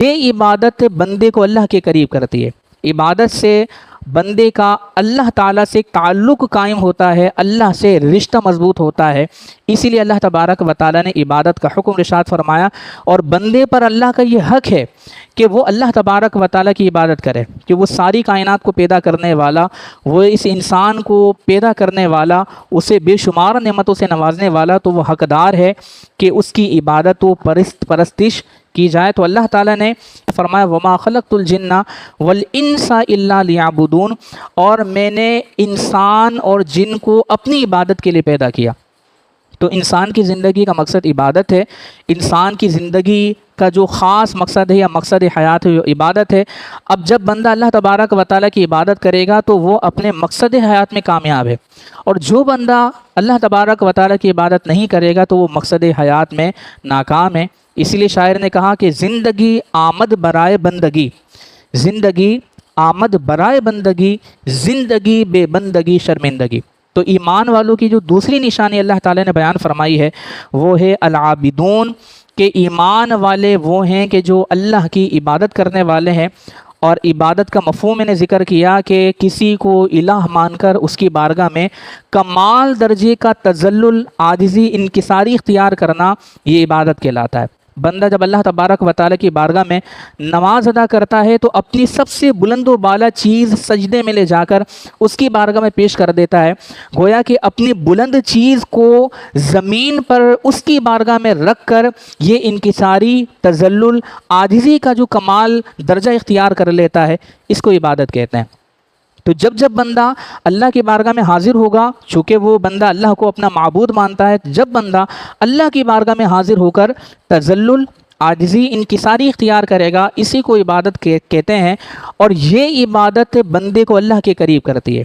یہ عبادت بندے کو اللہ کے قریب کرتی ہے۔ عبادت سے بندے کا اللہ تعالیٰ سے ایک تعلق قائم ہوتا ہے، اللہ سے رشتہ مضبوط ہوتا ہے۔ اسی لیے اللہ تبارک و تعالیٰ نے عبادت کا حکم ارشاد فرمایا، اور بندے پر اللہ کا یہ حق ہے کہ وہ اللہ تبارک و تعالیٰ کی عبادت کرے، کہ وہ ساری کائنات کو پیدا کرنے والا، وہ اس انسان کو پیدا کرنے والا، اسے بے شمار نعمتوں سے نوازنے والا، تو وہ حقدار ہے کہ اس کی عبادت و پرستش کی جائے۔ تو اللہ تعالیٰ نے فرمایا وما خلقت الجن والانس الا لیعبدون، اور میں نے انسان اور جن کو اپنی عبادت کے لیے پیدا کیا۔ تو انسان کی زندگی کا مقصد عبادت ہے، انسان کی زندگی کا جو خاص مقصد ہے یا مقصد حیات ہے وہ عبادت ہے۔ اب جب بندہ اللہ تبارک و تعالیٰ کی عبادت کرے گا تو وہ اپنے مقصد حیات میں کامیاب ہے، اور جو بندہ اللہ تبارک و تعالیٰ کی عبادت نہیں کرے گا تو وہ مقصد حیات میں ناکام ہے۔ اسی لیے شاعر نے کہا کہ زندگی آمد برائے بندگی، زندگی آمد برائے بندگی، زندگی بے بندگی شرمندگی۔ تو ایمان والوں کی جو دوسری نشانی اللہ تعالیٰ نے بیان فرمائی ہے وہ ہے العابدون، کہ ایمان والے وہ ہیں کہ جو اللہ کی عبادت کرنے والے ہیں۔ اور عبادت کا مفہوم میں نے ذکر کیا کہ کسی کو الہ مان کر اس کی بارگاہ میں کمال درجے کا تذلل، عاجزی، انکساری اختیار کرنا، یہ عبادت کہلاتا ہے۔ بندہ جب اللہ تبارک و تعالیٰ کی بارگاہ میں نماز ادا کرتا ہے تو اپنی سب سے بلند و بالا چیز سجدے میں لے جا کر اس کی بارگاہ میں پیش کر دیتا ہے، گویا کہ اپنی بلند چیز کو زمین پر اس کی بارگاہ میں رکھ کر یہ انکساری، تذلل، عاجزی کا جو کمال درجہ اختیار کر لیتا ہے، اس کو عبادت کہتے ہیں۔ تو جب بندہ اللہ کی بارگاہ میں حاضر ہوگا، چونکہ وہ بندہ اللہ کو اپنا معبود مانتا ہے، جب بندہ اللہ کی بارگاہ میں حاضر ہو کر تذلل، عاجزی، انکساری اختیار کرے گا، اسی کو عبادت کہتے ہیں، اور یہ عبادت بندے کو اللہ کے قریب کرتی ہے۔